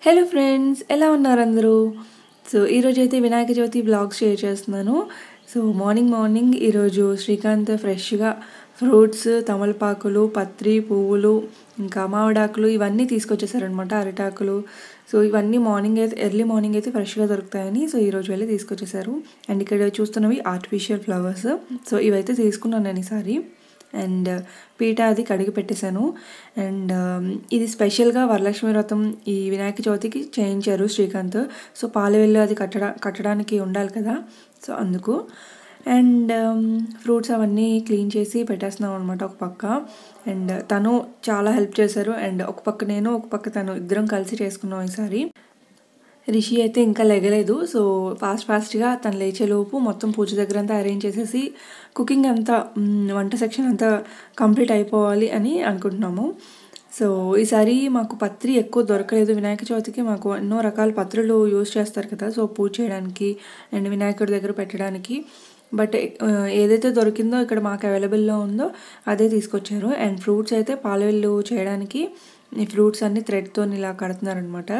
Hello friends, ఎలా ఉన్నారు అందరూ? సో ఈరోజైతే వినాయక చవితి బ్లాగ్స్ షేర్ చేస్తున్నాను. సో మార్నింగ్ ఈరోజు శ్రీకాంత్ ఫ్రెష్గా ఫ్రూట్స్, తమలపాకులు, పత్రి, పువ్వులు, ఇంకా మామిడాకులు ఇవన్నీ తీసుకొచ్చేసారనమాట. అరిటాకులు. సో ఇవన్నీ ఎర్లీ మార్నింగ్ అయితే ఫ్రెష్గా దొరుకుతాయని సో ఈరోజు వెళ్ళి తీసుకొచ్చేసారు. అండ్ ఇక్కడ చూస్తున్నవి ఆర్టిఫిషియల్ ఫ్లవర్స్. సో ఇవైతే తీసుకున్నాను నేను ఈసారి. అండ్ పీట అది కడిగి పెట్టేశాను. అండ్ ఇది స్పెషల్గా వరలక్ష్మి వ్రతం ఈ వినాయక చవితికి చేయించారు శ్రీకాంత్. సో పాలవెల్లు అది కట్టడానికి ఉండాలి కదా, సో అందుకు. అండ్ ఫ్రూట్స్ అవన్నీ క్లీన్ చేసి పెట్టేస్తున్నాం అనమాట ఒక పక్క. అండ్ తను చాలా హెల్ప్ చేశారు. అండ్ ఒక పక్క నేను, ఒక పక్క తను, ఇద్దరం కలిసి చేసుకున్నాం ఈసారి. రిషి అయితే ఇంకా లెగలేదు. సో ఫాస్ట్గా తను లేచేలోపు మొత్తం పూజ దగ్గర అంతా అరేంజ్ చేసేసి కుకింగ్ అంతా, వంట సెక్షన్ అంతా కంప్లీట్ అయిపోవాలి అని అనుకుంటున్నాము. సో ఈసారి మాకు పత్రి ఎక్కువ దొరకలేదు. వినాయక చవితికి మాకు ఎన్నో రకాల పత్రులు యూజ్ చేస్తారు కదా, సో పూజ చేయడానికి అండ్ వినాయకుడి దగ్గర పెట్టడానికి. బట్ ఏదైతే దొరికిందో ఇక్కడ మాకు అవైలబుల్లో ఉందో అదే తీసుకొచ్చారు. అండ్ ఫ్రూట్స్ అయితే పాలవెల్లు చేయడానికి ఈ ఫ్రూట్స్ అన్నీ థ్రెడ్తో ఇలా కడుతున్నారనమాట.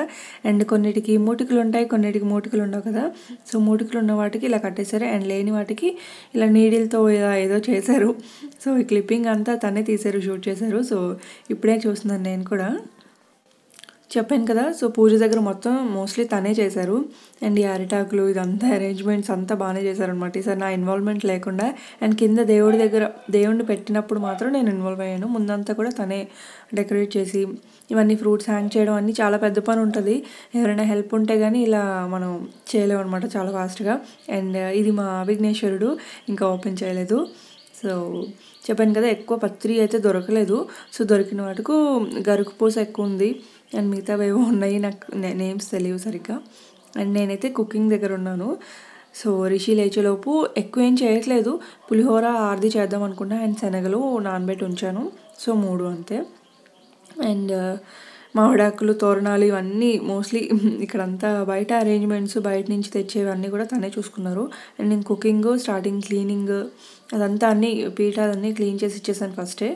అండ్ కొన్నిటికి మూటికలు ఉంటాయి, కొన్నిటికి మూటికలు ఉండవు కదా. సో మూటికలు ఉన్న వాటికి ఇలా కట్టేశారు. అండ్ లేని వాటికి ఇలా నీడిల్తో ఇలా ఏదో చేశారు. సో ఈ క్లిప్పింగ్ అంతా తనే తీశారు, షూట్ చేశారు. సో ఇప్పుడే చూస్తున్నాను నేను కూడా. చెప్పాను కదా, సో పూజ దగ్గర మొత్తం మోస్ట్లీ తనే చేశారు. అండ్ ఈ అరిటాకులు ఇదంతా అరేంజ్మెంట్స్ అంతా బాగానే చేశారనమాట. ఈసారి నా ఇన్వాల్వ్మెంట్ లేకుండా. అండ్ కింద దేవుడిని పెట్టినప్పుడు మాత్రం నేను ఇన్వాల్వ్ అయ్యాను. ముందంతా కూడా తనే డెకరేట్ చేసి ఇవన్నీ ఫ్రూట్స్ హ్యాంగ్ చేయడం అన్నీ చాలా పెద్ద పని ఉంటుంది. ఎవరైనా హెల్ప్ ఉంటే కానీ ఇలా మనం చేయలేము అనమాట చాలా ఫాస్ట్గా. అండ్ ఇది మా విఘ్నేశ్వరుడు, ఇంకా ఓపెన్ చేయలేదు. సో చెప్పాను కదా, ఎక్కువ పత్రి అయితే దొరకలేదు. సో దొరికిన వాటికు గరుకు పూస ఎక్కువ ఉంది. అండ్ మిగతావి ఏవో ఉన్నాయి, నాకు నేమ్స్ తెలియవు సరిగ్గా. అండ్ నేనైతే కుకింగ్ దగ్గర ఉన్నాను. సో రిషి లేచేలోపు ఎక్కువ ఏం చేయట్లేదు. పులిహోర ఆర్ది చేద్దాం అనుకున్నా. అండ్ శనగలు నానబెట్టి ఉంచాను. సో 3 అంతే. అండ్ మామిడాకులు, తోరణాలు ఇవన్నీ మోస్ట్లీ ఇక్కడంతా బయట అరేంజ్మెంట్స్ బయట నుంచి తెచ్చేవన్నీ కూడా తనే చూసుకున్నారు. అండ్ నేను కుకింగ్, స్టార్టింగ్ క్లీనింగ్ అదంతా అన్నీ పీట అదన్నీ క్లీన్ చేసి ఇచ్చేసాను ఫస్టే.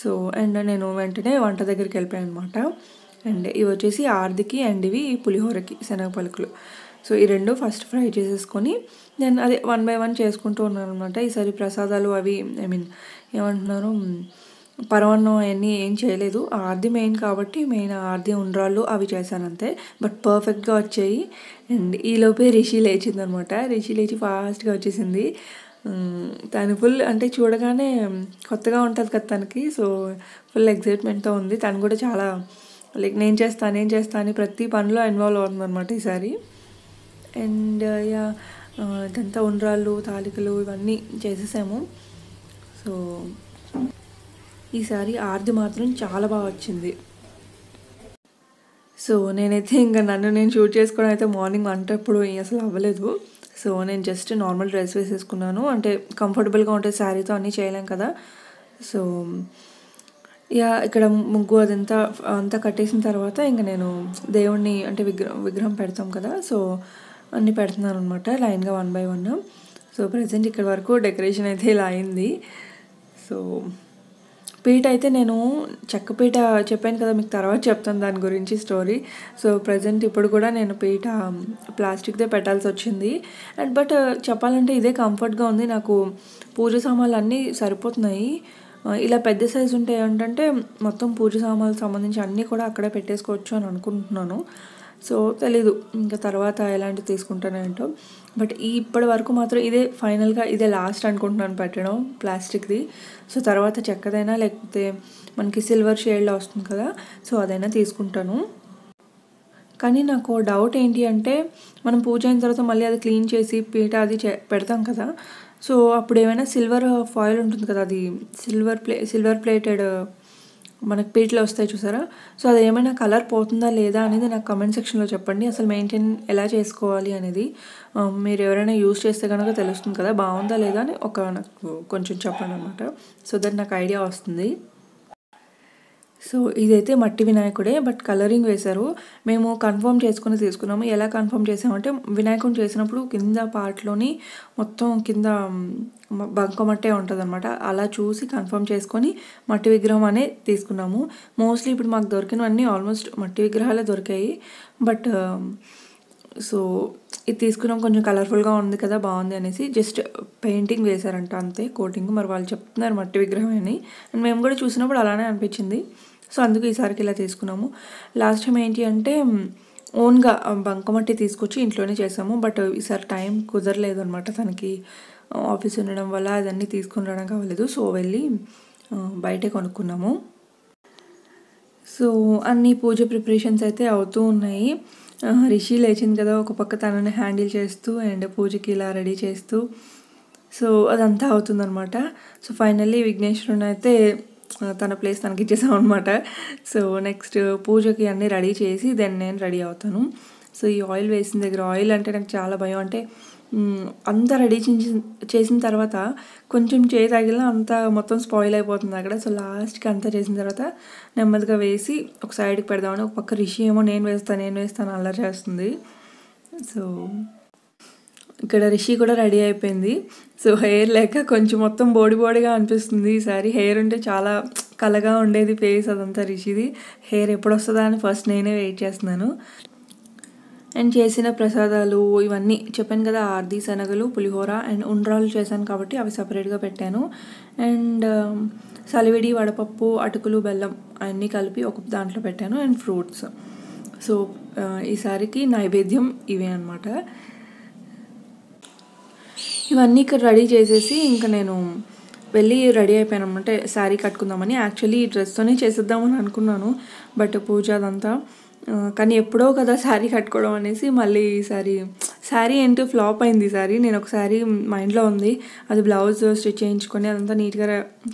సో అండ్ నేను వెంటనే వంట దగ్గరికి వెళ్ళిపోయాను అనమాట. అండ్ ఇవి వచ్చేసి ఆర్దికి అండ్ ఇవి పులిహోరకి శనగ పలుకులు. సో ఈ రెండు ఫస్ట్ ఫ్రై చేసేసుకొని నేను అదే 1 by 1 చేసుకుంటూ ఉన్నాను అనమాట. ఈసారి ప్రసాదాలు అవి ఏమంటున్నారు, పరమాన్నం అవన్నీ ఏం చేయలేదు. ఆర్ది మెయిన్ కాబట్టి ఆర్ది ఉండ్రాళ్ళు అవి చేశాను అంతే. బట్ పర్ఫెక్ట్గా వచ్చాయి. అండ్ ఈలోపే రిషి లేచిందనమాట. రిషి లేచి ఫాస్ట్గా వచ్చేసింది. తను ఫుల్ అంటే చూడగానే కొత్తగా ఉంటుంది కదా తనకి. సో ఫుల్ ఎక్సైట్మెంట్తో ఉంది. తను కూడా చాలా లైక్ నేను చేస్తా అని ప్రతి పనిలో ఇన్వాల్వ్ అవుతుందన్నమాట ఈసారి. అండ్ ఇదంతా ఉండ్రాళ్ళు, తాలికలు ఇవన్నీ చేసేసాము. సో ఈసారి ఆర్ది మాత్రం చాలా బాగా వచ్చింది. సో నేనైతే ఇంకా నేను షూట్ చేసుకోవడం అయితే మార్నింగ్ వంట ఎప్పుడు అసలు అవ్వలేదు. సో నేను జస్ట్ నార్మల్ డ్రెస్ వేసేసుకున్నాను. అంటే కంఫర్టబుల్గా ఉంటే శారీతో అన్నీ చేయలేం కదా. సో ఇక్కడ ముగ్గు అంతా కట్టేసిన తర్వాత ఇంకా నేను దేవుణ్ణి అంటే విగ్రహం పెడతాం కదా, సో అన్నీ పెడుతున్నాను అనమాట లైన్గా 1 by 1. సో ప్రజెంట్ ఇక్కడ వరకు డెకరేషన్ అయితే ఇలా అయింది. సో పీట అయితే నేను చెక్క పీట చెప్పాను కదా మీకు, తర్వాత చెప్తాను దాని గురించి స్టోరీ. సో ప్రజెంట్ ఇప్పుడు కూడా నేను పీట ప్లాస్టిక్దే పెట్టాల్సి వచ్చింది. అండ్ బట్ చెప్పాలంటే ఇదే కంఫర్ట్గా ఉంది నాకు. పూజ సామాన్లు అన్నీ సరిపోతున్నాయి. ఇలా పెద్ద సైజు ఉంటే ఏంటంటే మొత్తం పూజ సామాన్లకు సంబంధించి అన్నీ కూడా అక్కడే పెట్టేసుకోవచ్చు అని అనుకుంటున్నాను. సో తెలీదు ఇంకా తర్వాత ఎలాంటివి తీసుకుంటానో ఏంటో. బట్ ఇప్పటి వరకు మాత్రం ఇదే ఫైనల్గా, ఇదే లాస్ట్ అనుకుంటున్నాను పెట్టడం ప్లాస్టిక్ది. సో తర్వాత చెక్కదైనా లేకపోతే మనకి సిల్వర్ షేడ్లో వస్తుంది కదా, సో అదైనా తీసుకుంటాను. కానీ నాకు డౌట్ ఏంటి అంటే, మనం పూజ అయిన తర్వాత మళ్ళీ అది క్లీన్ చేసి పీట అది పెడతాం కదా. సో అప్పుడు ఏమైనా సిల్వర్ ఫాయిల్ ఉంటుంది కదా, అది సిల్వర్ ప్లేటెడ్ మనకి పీటలు వస్తాయి చూసారా. సో అది ఏమైనా కలర్ పోతుందా లేదా అనేది నాకు కమెంట్ సెక్షన్లో చెప్పండి. అసలు మెయింటైన్ ఎలా చేసుకోవాలి అనేది మీరు ఎవరైనా యూజ్ చేస్తే కనుక తెలుస్తుంది కదా, బాగుందా లేదా అని నాకు కొంచెం చెప్పండి అనమాట. సో దట్ నాకు ఐడియా వస్తుంది. సో ఇదైతే మట్టి వినాయకుడే, బట్ కలరింగ్ వేశారు. మేము కన్ఫర్మ్ చేసుకుని తీసుకున్నాము. ఎలా కన్ఫర్మ్ చేసామంటే వినాయకుడిని చేసినప్పుడు కింద పార్ట్లోని మొత్తం కింద బంకమట్టే ఉంటుందన్నమాట. అలా చూసి కన్ఫర్మ్ చేసుకొని మట్టి విగ్రహం అనే తీసుకున్నాము. మోస్ట్లీ ఇప్పుడు మాకు దొరికినవన్నీ ఆల్మోస్ట్ మట్టి విగ్రహాలే దొరికాయి. బట్ సో ఇది తీసుకున్నాం, కొంచెం కలర్ఫుల్గా ఉంది కదా, బాగుంది అనేసి జస్ట్ పెయింటింగ్ వేశారంట అంతే, కోటింగ్. మరి వాళ్ళు చెప్తున్నారు మట్టి విగ్రహం అని, అండ్ మేము కూడా చూసినప్పుడు అలానే అనిపించింది. సో అందుకు ఈసారికి ఇలా తీసుకున్నాము. లాస్ట్ టైం ఏంటి అంటే ఓన్గా బంకమట్టి తీసుకొచ్చి ఇంట్లోనే చేసాము. బట్ ఈసారి టైం కుదరలేదు అనమాట, తనకి ఆఫీస్ ఉండడం వల్ల అదన్నీ తీసుకుని రావడం కావలేదు. సో వెళ్ళి బయటే కొనుక్కున్నాము. సో అన్ని పూజ ప్రిపరేషన్స్ అయితే అవుతూ ఉన్నాయి. రిషి లేచింది కదా, ఒక పక్క తనని హ్యాండిల్ చేస్తూ అండ్ పూజకి ఇలా రెడీ చేస్తూ సో అదంతా అవుతుందన్నమాట. సో ఫైనల్లీ విఘ్నేశ్వరుని అయితే తన ప్లేస్ తనకి ఇచ్చేసాం అనమాట. సో నెక్స్ట్ పూజకి అన్నీ రెడీ చేసి దెన్ నేను రెడీ అవుతాను. సో ఈ ఆయిల్ వేసిన దగ్గర, ఆయిల్ అంటే నాకు చాలా భయం. అంటే అంతా రెడీ చేసిన తర్వాత కొంచెం చేయి తగిలినా అంతా మొత్తం స్పాయిల్ అయిపోతుంది అక్కడ. సో లాస్ట్కి అంతా చేసిన తర్వాత నెమ్మదిగా వేసి ఒక సైడ్కి పెడదామని, ఒక పక్క రిషి ఏమో నేను వేస్తాను అల్లరి చేస్తుంది. సో ఇక్కడ రిషి కూడా రెడీ అయిపోయింది. సో హెయిర్ లేక కొంచెం మొత్తం బోడిగా అనిపిస్తుంది ఈసారి. హెయిర్ ఉంటే చాలా కలగా ఉండేది ఫేస్ అదంతా రిషిది. హెయిర్ ఎప్పుడు వస్తుందా అని ఫస్ట్ నేనే వెయిట్ చేస్తున్నాను. అండ్ చేసిన ప్రసాదాలు ఇవన్నీ చెప్పాను కదా, ఆర్ది శనగలు, పులిహోర అండ్ ఉండ్రాలు చేశాను కాబట్టి అవి సపరేట్గా పెట్టాను. అండ్ సలివిడి, వడపప్పు, అటుకులు, బెల్లం అన్నీ కలిపి ఒక దాంట్లో పెట్టాను. And fruits. సో ఈసారికి నైవేద్యం ఇవే అనమాట. ఇవన్నీ ఇక్కడ రెడీ చేసేసి ఇంకా నేను వెళ్ళి రెడీ అయిపోయాను అనమాట, శారీ కట్టుకుందామని. యాక్చువల్లీ ఈ డ్రెస్తోనే చేసేద్దామని అనుకున్నాను, బట్ పూజ అదంతా. కానీ ఎప్పుడో కదా శారీ కట్టుకోవడం అనేసి మళ్ళీ ఈసారి శారీ ఏంటో ఫ్లాప్ అయింది. ఈసారి నేను ఒక శారీ మైండ్లో ఉంది, అది బ్లౌజ్ స్టిచ్ చేయించుకొని అదంతా నీట్గా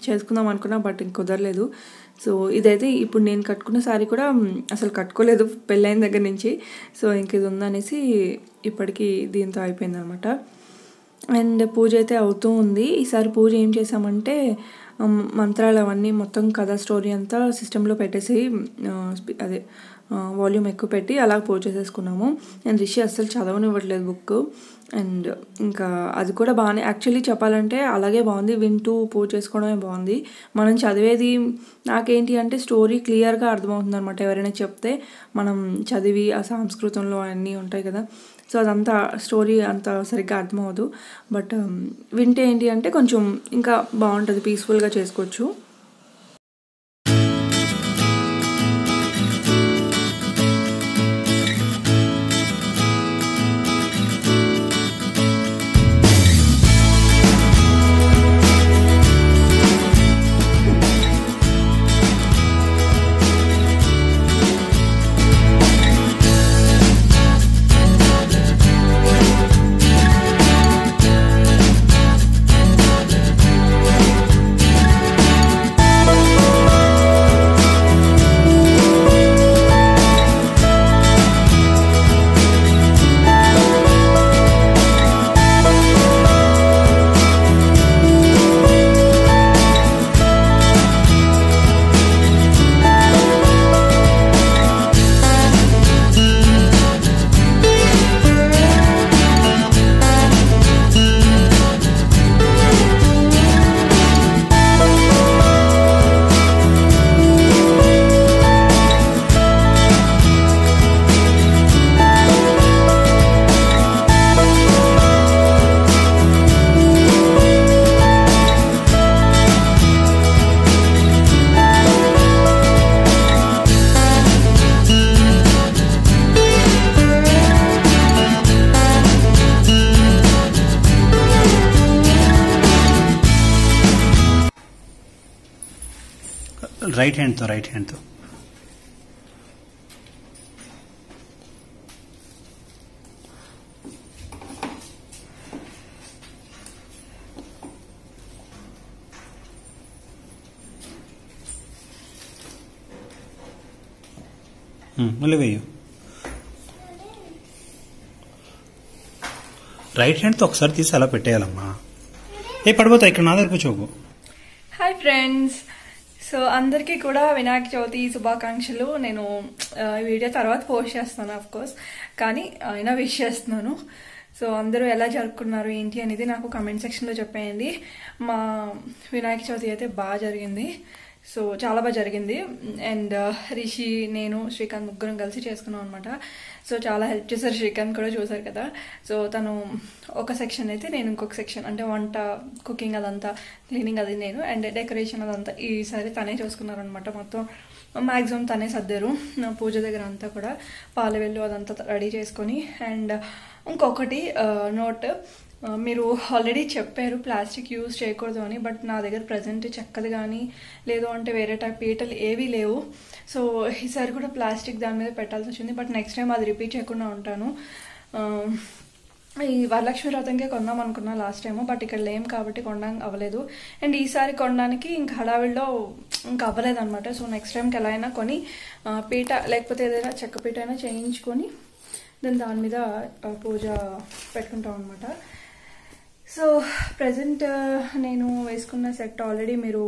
చేసుకుందాం అనుకున్నా, బట్ ఇంక కుదరలేదు. సో ఇదైతే ఇప్పుడు నేను కట్టుకున్న శారీ కూడా అసలు కట్టుకోలేదు పెళ్ళైన దగ్గర నుంచి. సో ఇంక ఇది ఉందనేసి ఇప్పటికీ దీంతో అయిపోయింది అనమాట. అండ్ పూజ అయితే అవుతూ ఉంది. ఈసారి పూజ ఏం చేసామంటే మంత్రాలు అవన్నీ మొత్తం కథ స్టోరీ అంతా సిస్టంలో పెట్టేసి అదే వాల్యూమ్ ఎక్కువ పెట్టి అలా పూజ చేసేసుకున్నాము. అండ్ రిషి అస్సలు చదవనివ్వట్లేదు బుక్. అండ్ ఇంకా అది కూడా బాగానే, యాక్చువల్లీ చెప్పాలంటే అలాగే బాగుంది, వింటూ పూజ చేసుకోవడమే బాగుంది. మనం చదివేది నాకేంటి అంటే స్టోరీ క్లియర్గా అర్థమవుతుంది అనమాట. ఎవరైనా చెప్తే మనం చదివి ఆ సంస్కృతంలో అన్నీ ఉంటాయి కదా, సో అదంతా స్టోరీ అంత సరిగ్గా అర్థమవుదు. బట్ వింటే ఏంటి అంటే కొంచెం ఇంకా బాగుంటుంది, పీస్ఫుల్గా చేసుకోవచ్చు. రైట్ హ్యాండ్తో మళ్ళీ వేయు. రైట్ హ్యాండ్తో ఒకసారి తీసి అలా పెట్టేయాలమ్మా. పడిపోతాయి, ఇక్కడ నా దగ్గర కూర్చోకు. హాయ్ ఫ్రెండ్స్, సో అందరికీ కూడా వినాయక చవితి శుభాకాంక్షలు. నేను ఈ వీడియో తర్వాత పోస్ట్ చేస్తాను కోర్స్, కానీ అయినా విష్ చేస్తున్నాను. సో అందరూ ఎలా జరుపుకున్నారు ఏంటి అనేది నాకు కామెంట్ సెక్షన్లో చెప్పేయండి. మా వినాయక చవితి అయితే బాగా జరిగింది. సో చాలా బాగా జరిగింది. అండ్ రిషి, నేను, శ్రీకాంత్ ముగ్గురం కలిసి చేసుకున్నాం అనమాట. సో చాలా హెల్ప్ చేశారు. శ్రీకాంత్ కూడా చూసారు కదా. సో తను ఒక సెక్షన్ అయితే, నేను ఇంకొక సెక్షన్, అంటే వంట, కుకింగ్ అదంతా, క్లీనింగ్ అది నేను, అండ్ డెకరేషన్ అదంతా ఈసారి తనే చూసుకున్నారు అనమాట. మొత్తం మ్యాక్సిమం తనే సర్దారు. పూజ దగ్గర అంతా కూడా పాలవెల్లు అదంతా రెడీ చేసుకొని. అండ్ ఇంకొకటి నోట్, మీరు ఆల్రెడీ చెప్పారు ప్లాస్టిక్ యూజ్ చేయకూడదు అని, బట్ నా దగ్గర ప్రజెంట్ చెక్కది కానీ లేదు అంటే వేరే టైప్ పీటలు ఏవీ లేవు. సో ఈసారి కూడా ప్లాస్టిక్ దాని మీద పెట్టాల్సి వచ్చింది. బట్ నెక్స్ట్ టైం అది రిపీట్ చేయకుండా ఉంటాను. ఈ వరలక్ష్మి వ్రతంకే కొందాం అనుకున్నా లాస్ట్ టైము, బట్ ఇక్కడ లేం కాబట్టి కొనడానికి అవ్వలేదు. అండ్ ఈసారి కొనడానికి ఇంకా హడావిడిలో ఇంకా అవ్వలేదు అనమాట. సో నెక్స్ట్ టైంకి ఎలా అయినా కొని పీట లేకపోతే ఏదైనా చెక్క పీట అయినా చేయించుకొని దాని మీద పూజ పెట్టుకుంటాం అనమాట. సో ప్రజెంట్ నేను వేసుకున్న సెట్ ఆల్రెడీ మీరు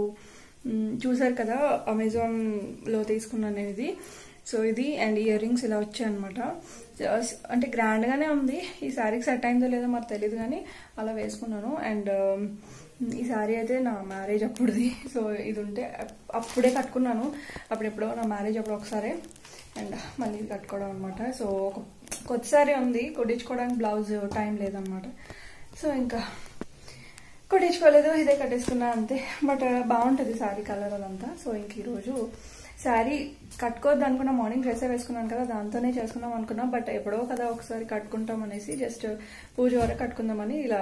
చూసారు కదా, అమెజాన్లో తీసుకున్నాను నేను ఇది. సో ఇది అండ్ ఇయర్ రింగ్స్ ఇలా వచ్చాయన్నమాట. అంటే గ్రాండ్గానే ఉంది. ఈ శారీకి సెట్ అయిందో లేదో మరి తెలియదు, కానీ అలా వేసుకున్నాను. అండ్ ఈ శారీ అయితే నా మ్యారేజ్ అప్పుడుది. సో ఇది ఉంటే అప్పుడే కట్టుకున్నాను, అప్పుడెప్పుడో నా మ్యారేజ్ అప్పుడు ఒకసారి, అండ్ మళ్ళీ ఇది కట్టుకోవడం అనమాట. సో ఒక కొత్త శారీ ఉంది, కుట్టించుకోవడానికి బ్లౌజ్ టైం లేదనమాట. సో ఇంకా కుట్టించుకోలేదు, ఇదే కట్టేసుకున్నా అంతే. బట్ బాగుంటుంది శారీ కలర్ అదంతా. సో ఇంక ఈరోజు శారీ కట్టుకోవద్దు అనుకున్నా, మార్నింగ్ డ్రెస్సే వేసుకున్నాను కదా, దాంతోనే చేసుకుందాం అనుకున్నా. బట్ ఎప్పుడో కదా ఒకసారి కట్టుకుంటాం అనేసి జస్ట్ పూజ వరకు కట్టుకుందామని ఇలా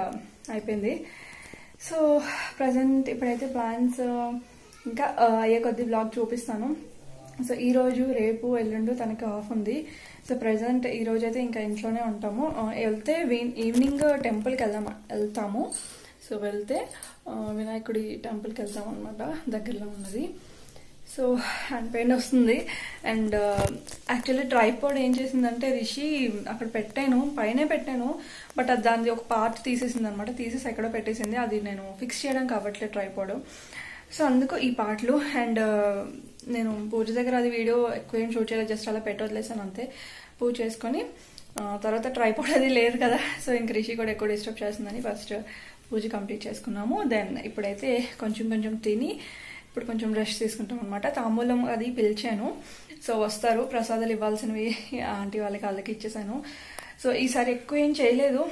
అయిపోయింది. సో ప్రజెంట్ ఇప్పుడైతే ప్లాన్స్ ఇంకా అయ్యే కొద్ది బ్లాగ్ చూపిస్తాను. సో ఈరోజు, రేపు, ఎల్లుండు తనకి ఆఫ్ ఉంది. సో ప్రజెంట్ ఈరోజు అయితే ఇంకా ఇంట్లోనే ఉంటాము. వెళ్తే ఈవినింగ్ టెంపుల్కి వెళ్తాము. సో వెళ్తే వినాయకుడి టెంపుల్కి వెళ్తాం అనమాట, దగ్గరలో ఉన్నది. సో హ్యాండ్ పెయిన్ వస్తుంది. అండ్ యాక్చువల్లీ ట్రైపాడ్ ఏం చేసిందంటే, రిషి అక్కడ పెట్టాను, పైనే పెట్టాను, బట్ అది దాని ఒక పార్ట్ తీసేసింది అనమాట. తీసేసి ఎక్కడో పెట్టేసింది. అది నేను ఫిక్స్ చేయడానికి అవ్వట్లేదు ట్రైపాడ్. సో అందుకు ఈ పాటలు. అండ్ నేను పూజ దగ్గర అది వీడియో ఎక్కువ ఏం షూట్ చేయలేదు, జస్ట్ అలా పెట్టి వదిలేసాను అంతే. పూజ చేసుకొని తర్వాత ట్రైపాడ్ అది లేదు కదా, సో ఇంక రిషి కూడా ఎక్కువ డిస్టర్బ్ చేస్తుందని ఫస్ట్ పూజ కంప్లీట్ చేసుకున్నాము. దెన్ ఇప్పుడైతే కొంచెం కొంచెం తిని ఇప్పుడు కొంచెం రెస్ట్ తీసుకుంటాం అనమాట. తాంబూలం అది పిలిచాను. సో వస్తారు, ప్రసాదాలు ఇవ్వాల్సినవి ఆంటీ వాళ్ళకి వాళ్ళకి ఇచ్చేసాను. సో ఈసారి ఎక్కువ ఏం చేయలేదు,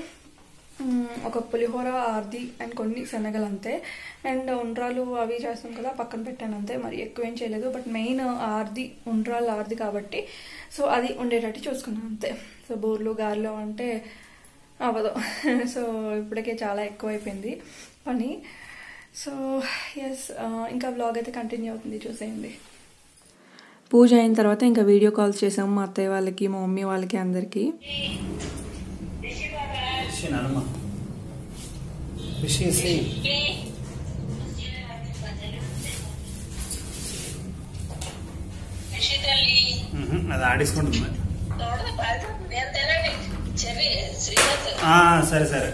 ఒక పులిహోర, ఆర్ది అండ్ కొన్ని శనగలు అంతే. అండ్ ఉండ్రాలు అవి చేస్తాం కదా, పక్కన పెట్టాను అంతే. మరి ఎక్కువ ఏం చేయలేదు. బట్ మెయిన్ ఆర్ది, ఉండ్రాలు ఆర్ది కాబట్టి సో అది ఉండేటట్టు చూసుకున్నాను అంతే. సో బూర్లు, గారెలు అంటే అవ్వదు. సో ఇప్పటికే చాలా ఎక్కువ అయిపోయింది పని. సో ఎస్, ఇంకా వ్లాగ్ అయితే కంటిన్యూ అవుతుంది, చూసేయండి. పూజ అయిన తర్వాత ఇంకా వీడియో కాల్స్ చేసాము మా అత్తయ్య వాళ్ళకి, మా మమ్మీ వాళ్ళకి, అందరికీ. అది ఆడేసుకుంటుంది. సరే సరే.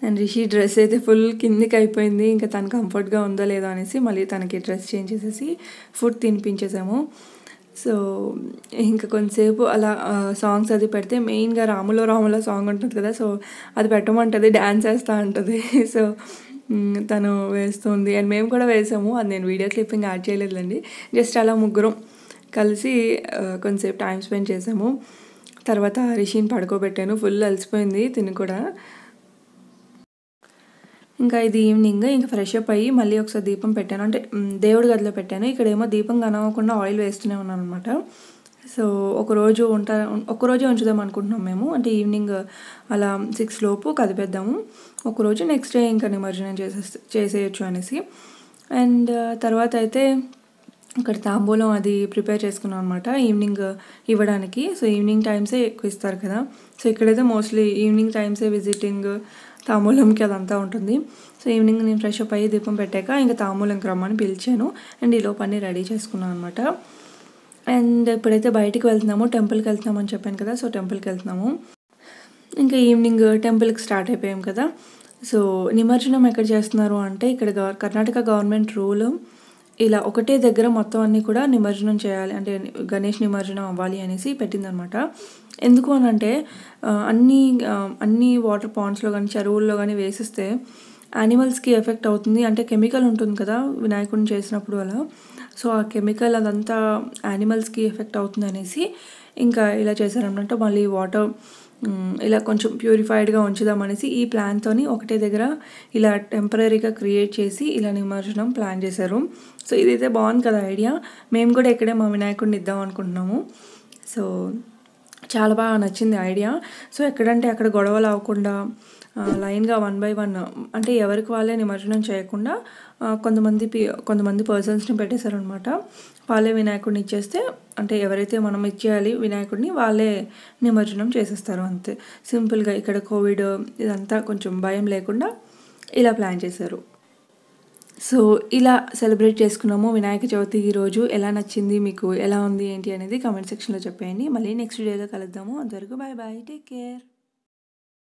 అండ్ రిషి డ్రెస్ అయితే ఫుల్ కిందికి అయిపోయింది. ఇంకా తను కంఫర్ట్గా ఉందో లేదో అనేసి మళ్ళీ తనకి డ్రెస్ చేంజ్ చేసేసి ఫుడ్ తినిపించేసాము. సో ఇంకా కొంతసేపు అలా సాంగ్స్ అది పెడితే, మెయిన్గా రాములో సాంగ్ ఉంటుంది కదా, సో అది పెట్టమంటుంది, డ్యాన్స్ వేస్తూ ఉంటుంది. సో తను వేస్తుంది అండ్ మేము కూడా వేసాము. అది నేను వీడియో క్లిప్పింగ్ యాడ్ చేయలేదులేండి, జస్ట్ అలా ముగ్గురం కలిసి కొంతసేపు టైం స్పెండ్ చేసాము. తర్వాత రిషిని పడుకోబెట్టాను, ఫుల్ అలసిపోయింది తిని కూడా. ఇంకా ఇది ఈవినింగ్, ఇంకా ఫ్రెష్ అప్ అయ్యి మళ్ళీ ఒకసారి దీపం పెట్టాను, అంటే దేవుడి గదిలో పెట్టాను. ఇక్కడేమో దీపం కనవకుండా ఆయిల్ వేస్తూనే ఉన్నాను అనమాట. సో ఒక్కరోజే ఉంచుదాం అనుకుంటున్నాం మేము, అంటే ఈవినింగ్ అలా 6 లోపు కదిపేద్దాము ఒకరోజు, నెక్స్ట్ డే ఇంకా నిమజ్జనం చేసేయచ్చు అనేసి. అండ్ తర్వాత అయితే ఇక్కడ తాంబూలం అది ప్రిపేర్ చేసుకున్నాం అనమాట ఈవినింగ్ ఇవ్వడానికి. సో ఈవినింగ్ టైమ్సే ఎక్కువ ఇస్తారు కదా, సో ఇక్కడైతే మోస్ట్లీ ఈవినింగ్ టైమ్సే విజిటింగ్ తాంబూలంకి అదంతా ఉంటుంది. సో ఈవినింగ్ నేను ఫ్రెష్ అప్ అయ్యి దీపం పెట్టాక ఇంకా తాంబూలంకి రమ్మని పిలిచాను. అండ్ ఈ లోపు అన్నీ రెడీ చేసుకున్నాను అనమాట. అండ్ ఇప్పుడైతే బయటికి వెళ్తున్నాము, టెంపుల్కి వెళ్తున్నామని చెప్పాను కదా, సో టెంపుల్కి వెళ్తున్నాము. ఇంకా ఈవినింగ్ టెంపుల్కి స్టార్ట్ అయిపోయాం కదా. సో నిమజ్జనం ఎక్కడ చేస్తున్నారు అంటే ఇక్కడ కర్ణాటక గవర్నమెంట్ రూల్ ఇలా ఒకటే దగ్గర మొత్తం అన్నీ కూడా నిమజ్జనం చేయాలి, అంటే గణేష్ నిమజ్జనం అవ్వాలి అనేసి పెట్టిందనమాట. ఎందుకు అని అంటే అన్ని వాటర్ పాండ్స్లో కానీ చెరువుల్లో కానీ వేసిస్తే యానిమల్స్కి ఎఫెక్ట్ అవుతుంది, అంటే కెమికల్ ఉంటుంది కదా వినాయకుడిని చేసినప్పుడు అలా. సో ఆ కెమికల్ అదంతా యానిమల్స్కి ఎఫెక్ట్ అవుతుంది అనేసి ఇంకా ఇలా చేశారనమాట. మళ్ళీ వాటర్ ఇలా కొంచెం ప్యూరిఫైడ్గా ఉంచుదామనేసి ఈ ప్లాన్తోని ఒకటే దగ్గర ఇలా టెంపరీగా క్రియేట్ చేసి ఇలా నిమజ్జనం ప్లాన్ చేశారు. సో ఇదైతే బాగుంది కదా ఐడియా. మేము కూడా ఇక్కడే మా వినాయకుడిని ఇద్దాం అనుకుంటున్నాము. సో చాలా బాగా నచ్చింది ఐడియా. సో ఎక్కడంటే అక్కడ గొడవలు అవ్వకుండా లైన్గా 1 by 1 అంటే ఎవరికి వాళ్ళే నిమజ్జనం చేయకుండా కొంతమంది పర్సన్స్ని పెట్టేశారనమాట. వాళ్ళే వినాయకుడిని ఇచ్చేస్తే, అంటే ఎవరైతే మనం ఇచ్చేయాలి వినాయకుడిని వాళ్ళే నిమజ్జనం చేసేస్తారు అంతే సింపుల్గా. ఇక్కడ కోవిడ్ ఇదంతా కొంచెం భయం లేకుండా ఇలా ప్లాన్ చేశారు. సో ఇలా సెలబ్రేట్ చేసుకున్నాము వినాయక చవితి ఈరోజు. ఎలా నచ్చింది మీకు, ఎలా ఉంది ఏంటి అనేది కామెంట్ సెక్షన్లో చెప్పేయండి. మళ్ళీ నెక్స్ట్ డేలో కలుద్దాము. అంతవరకు బాయ్ బాయ్, టేక్ కేర్.